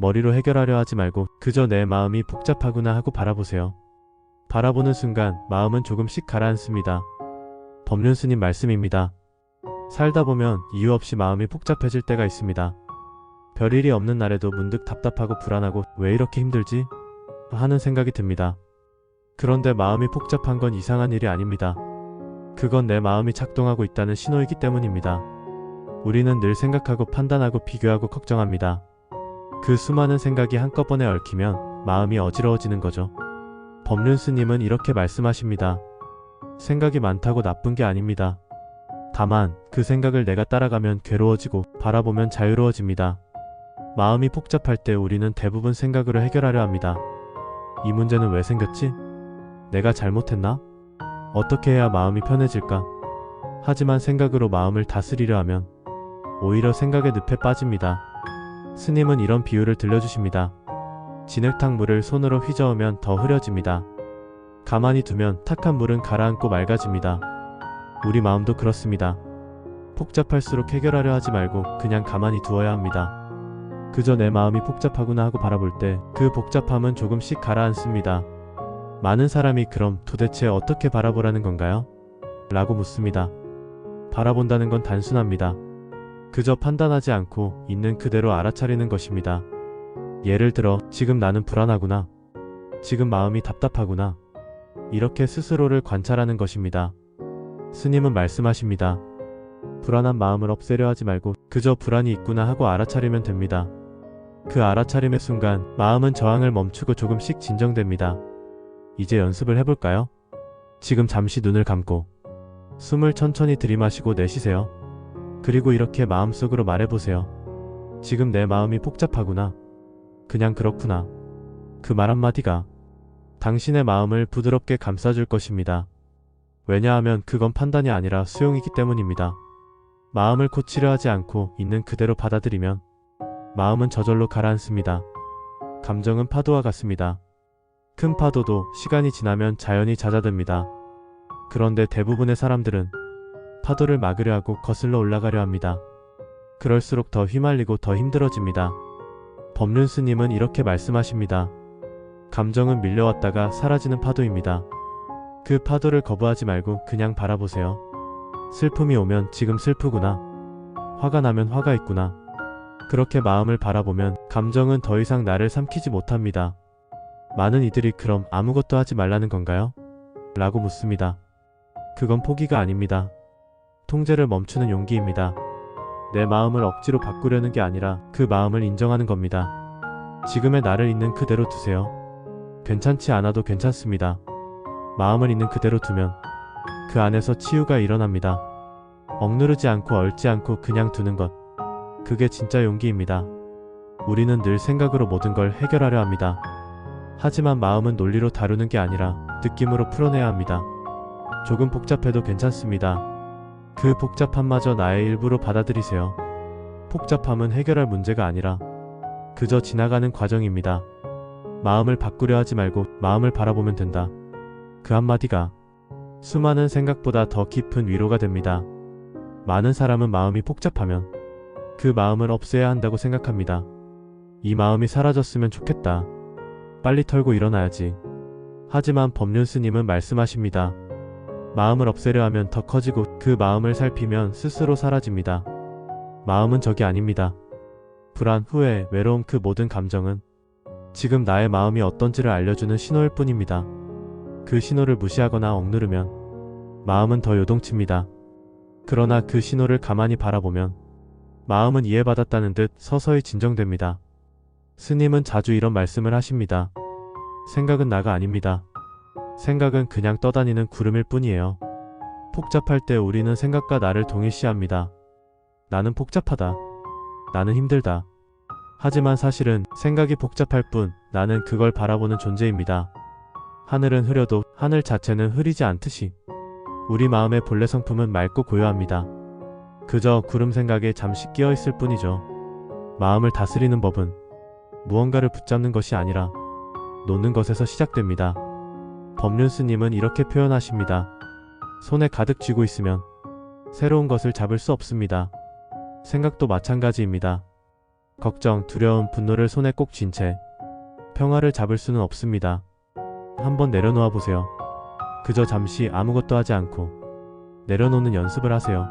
머리로 해결하려 하지 말고 그저 내 마음이 복잡하구나 하고 바라보세요. 바라보는 순간 마음은 조금씩 가라앉습니다. 법륜스님 말씀입니다. 살다 보면 이유 없이 마음이 복잡해질 때가 있습니다. 별일이 없는 날에도 문득 답답하고 불안하고 왜 이렇게 힘들지? 하는 생각이 듭니다. 그런데 마음이 복잡한 건 이상한 일이 아닙니다. 그건 내 마음이 작동하고 있다는 신호이기 때문입니다. 우리는 늘 생각하고 판단하고 비교하고 걱정합니다. 그 수많은 생각이 한꺼번에 얽히면 마음이 어지러워지는 거죠. 법륜스님은 이렇게 말씀하십니다. 생각이 많다고 나쁜 게 아닙니다. 다만 그 생각을 내가 따라가면 괴로워지고 바라보면 자유로워집니다. 마음이 복잡할 때 우리는 대부분 생각으로 해결하려 합니다. 이 문제는 왜 생겼지? 내가 잘못했나? 어떻게 해야 마음이 편해질까? 하지만 생각으로 마음을 다스리려 하면 오히려 생각의 늪에 빠집니다. 스님은 이런 비유를 들려주십니다. 진흙탕 물을 손으로 휘저으면 더 흐려집니다. 가만히 두면 탁한 물은 가라앉고 맑아집니다. 우리 마음도 그렇습니다. 복잡할수록 해결하려 하지 말고 그냥 가만히 두어야 합니다. 그저 내 마음이 복잡하구나 하고 바라볼 때 그 복잡함은 조금씩 가라앉습니다. 많은 사람이 그럼 도대체 어떻게 바라보라는 건가요? 라고 묻습니다. 바라본다는 건 단순합니다. 그저 판단하지 않고 있는 그대로 알아차리는 것입니다. 예를 들어 지금 나는 불안하구나. 지금 마음이 답답하구나. 이렇게 스스로를 관찰하는 것입니다. 스님은 말씀하십니다. 불안한 마음을 없애려 하지 말고 그저 불안이 있구나 하고 알아차리면 됩니다. 그 알아차림의 순간 마음은 저항을 멈추고 조금씩 진정됩니다. 이제 연습을 해볼까요? 지금 잠시 눈을 감고 숨을 천천히 들이마시고 내쉬세요. 그리고 이렇게 마음속으로 말해보세요. 지금 내 마음이 복잡하구나. 그냥 그렇구나. 그 말 한마디가 당신의 마음을 부드럽게 감싸줄 것입니다. 왜냐하면 그건 판단이 아니라 수용이기 때문입니다. 마음을 고치려 하지 않고 있는 그대로 받아들이면 마음은 저절로 가라앉습니다. 감정은 파도와 같습니다. 큰 파도도 시간이 지나면 자연히 잦아듭니다. 그런데 대부분의 사람들은 파도를 막으려 하고 거슬러 올라가려 합니다. 그럴수록 더 휘말리고 더 힘들어집니다. 법륜스님은 이렇게 말씀하십니다. 감정은 밀려왔다가 사라지는 파도입니다. 그 파도를 거부하지 말고 그냥 바라보세요. 슬픔이 오면 지금 슬프구나. 화가 나면 화가 있구나. 그렇게 마음을 바라보면 감정은 더 이상 나를 삼키지 못합니다. 많은 이들이 그럼 아무것도 하지 말라는 건가요? 라고 묻습니다. 그건 포기가 아닙니다. 통제를 멈추는 용기입니다. 내 마음을 억지로 바꾸려는 게 아니라 그 마음을 인정하는 겁니다. 지금의 나를 있는 그대로 두세요. 괜찮지 않아도 괜찮습니다. 마음을 있는 그대로 두면 그 안에서 치유가 일어납니다. 억누르지 않고 얽지 않고 그냥 두는 것. 그게 진짜 용기입니다. 우리는 늘 생각으로 모든 걸 해결하려 합니다. 하지만 마음은 논리로 다루는 게 아니라 느낌으로 풀어내야 합니다. 조금 복잡해도 괜찮습니다. 그 복잡함마저 나의 일부로 받아들이세요. 복잡함은 해결할 문제가 아니라 그저 지나가는 과정입니다. 마음을 바꾸려 하지 말고 마음을 바라보면 된다. 그 한마디가 수많은 생각보다 더 깊은 위로가 됩니다. 많은 사람은 마음이 복잡하면 그 마음을 없애야 한다고 생각합니다. 이 마음이 사라졌으면 좋겠다. 빨리 털고 일어나야지. 하지만 법륜스님은 말씀하십니다. 마음을 없애려 하면 더 커지고 그 마음을 살피면 스스로 사라집니다. 마음은 적이 아닙니다. 불안, 후회, 외로움 그 모든 감정은 지금 나의 마음이 어떤지를 알려주는 신호일 뿐입니다. 그 신호를 무시하거나 억누르면 마음은 더 요동칩니다. 그러나 그 신호를 가만히 바라보면 마음은 이해받았다는 듯 서서히 진정됩니다. 스님은 자주 이런 말씀을 하십니다. 생각은 나가 아닙니다. 생각은 그냥 떠다니는 구름일 뿐이에요. 복잡할 때 우리는 생각과 나를 동일시합니다. 나는 복잡하다. 나는 힘들다. 하지만 사실은 생각이 복잡할 뿐 나는 그걸 바라보는 존재입니다. 하늘은 흐려도 하늘 자체는 흐리지 않듯이 우리 마음의 본래 성품은 맑고 고요합니다. 그저 구름 생각에 잠시 끼어있을 뿐이죠. 마음을 다스리는 법은 무언가를 붙잡는 것이 아니라 놓는 것에서 시작됩니다. 법륜스님은 이렇게 표현하십니다. 손에 가득 쥐고 있으면 새로운 것을 잡을 수 없습니다. 생각도 마찬가지입니다. 걱정, 두려움, 분노를 손에 꼭 쥔 채 평화를 잡을 수는 없습니다. 한번 내려놓아 보세요. 그저 잠시 아무것도 하지 않고 내려놓는 연습을 하세요.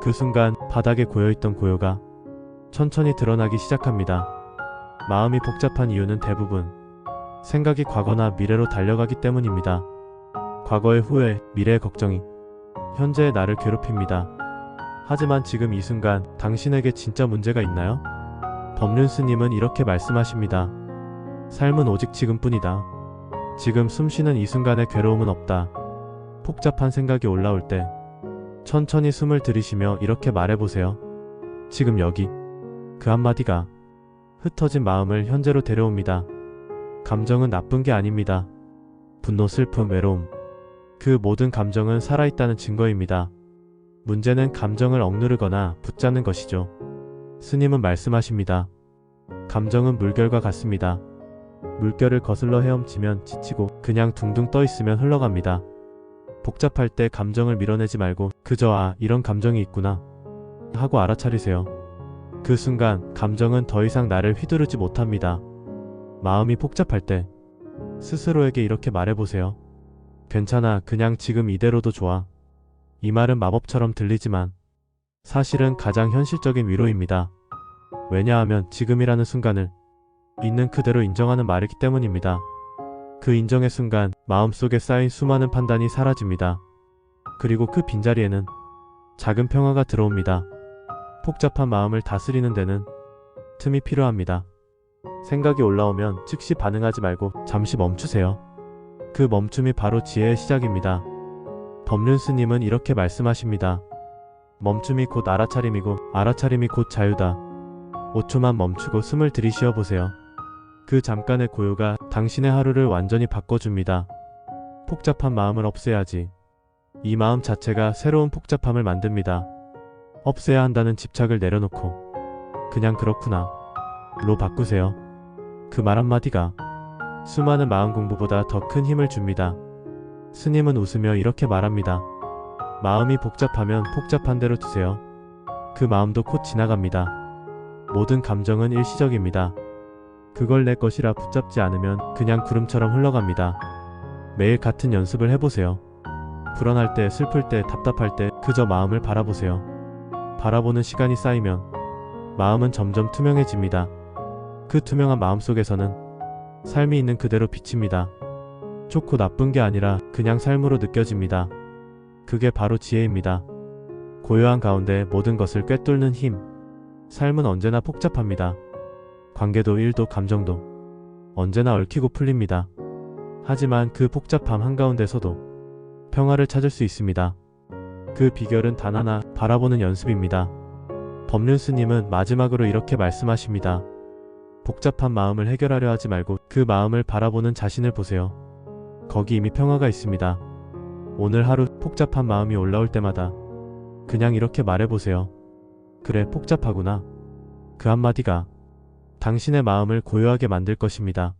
그 순간 바닥에 고여있던 고요가 천천히 드러나기 시작합니다. 마음이 복잡한 이유는 대부분 생각이 과거나 미래로 달려가기 때문입니다. 과거의 후회, 미래의 걱정이 현재의 나를 괴롭힙니다. 하지만 지금 이 순간 당신에게 진짜 문제가 있나요? 법륜 스님은 이렇게 말씀하십니다. 삶은 오직 지금뿐이다. 지금 숨쉬는 이 순간에 괴로움은 없다. 복잡한 생각이 올라올 때 천천히 숨을 들이쉬며 이렇게 말해보세요. 지금 여기. 그 한마디가 흩어진 마음을 현재로 데려옵니다. 감정은 나쁜 게 아닙니다. 분노, 슬픔, 외로움. 그 모든 감정은 살아있다는 증거입니다. 문제는 감정을 억누르거나 붙잡는 것이죠. 스님은 말씀하십니다. 감정은 물결과 같습니다. 물결을 거슬러 헤엄치면 지치고 그냥 둥둥 떠 있으면 흘러갑니다. 복잡할 때 감정을 밀어내지 말고 그저 이런 감정이 있구나 하고 알아차리세요. 그 순간 감정은 더 이상 나를 휘두르지 못합니다. 마음이 복잡할 때 스스로에게 이렇게 말해보세요. 괜찮아, 그냥 지금 이대로도 좋아. 이 말은 마법처럼 들리지만 사실은 가장 현실적인 위로입니다. 왜냐하면 지금이라는 순간을 있는 그대로 인정하는 말이기 때문입니다. 그 인정의 순간 마음속에 쌓인 수많은 판단이 사라집니다. 그리고 그 빈자리에는 작은 평화가 들어옵니다. 복잡한 마음을 다스리는 데는 틈이 필요합니다. 생각이 올라오면 즉시 반응하지 말고 잠시 멈추세요. 그 멈춤이 바로 지혜의 시작입니다. 법륜 스님은 이렇게 말씀하십니다. 멈춤이 곧 알아차림이고 알아차림이 곧 자유다. 5초만 멈추고 숨을 들이쉬어 보세요. 그 잠깐의 고요가 당신의 하루를 완전히 바꿔줍니다. 복잡한 마음을 없애야지. 이 마음 자체가 새로운 복잡함을 만듭니다. 없애야 한다는 집착을 내려놓고 그냥 그렇구나 로 바꾸세요. 그 말 한마디가 수많은 마음 공부보다 더 큰 힘을 줍니다. 스님은 웃으며 이렇게 말합니다. 마음이 복잡하면 복잡한 대로 두세요. 그 마음도 곧 지나갑니다. 모든 감정은 일시적입니다. 그걸 내 것이라 붙잡지 않으면 그냥 구름처럼 흘러갑니다. 매일 같은 연습을 해보세요. 불안할 때, 슬플 때, 답답할 때 그저 마음을 바라보세요. 바라보는 시간이 쌓이면 마음은 점점 투명해집니다. 그 투명한 마음 속에서는 삶이 있는 그대로 비칩니다. 좋고 나쁜 게 아니라 그냥 삶으로 느껴집니다. 그게 바로 지혜입니다. 고요한 가운데 모든 것을 꿰뚫는 힘. 삶은 언제나 복잡합니다. 관계도 일도 감정도 언제나 얽히고 풀립니다. 하지만 그 복잡함 한가운데서도 평화를 찾을 수 있습니다. 그 비결은 단 하나, 바라보는 연습입니다. 법륜 스님은 마지막으로 이렇게 말씀하십니다. 복잡한 마음을 해결하려 하지 말고 그 마음을 바라보는 자신을 보세요. 거기 이미 평화가 있습니다. 오늘 하루 복잡한 마음이 올라올 때마다 그냥 이렇게 말해보세요. 그래, 복잡하구나. 그 한마디가 당신의 마음을 고요하게 만들 것입니다.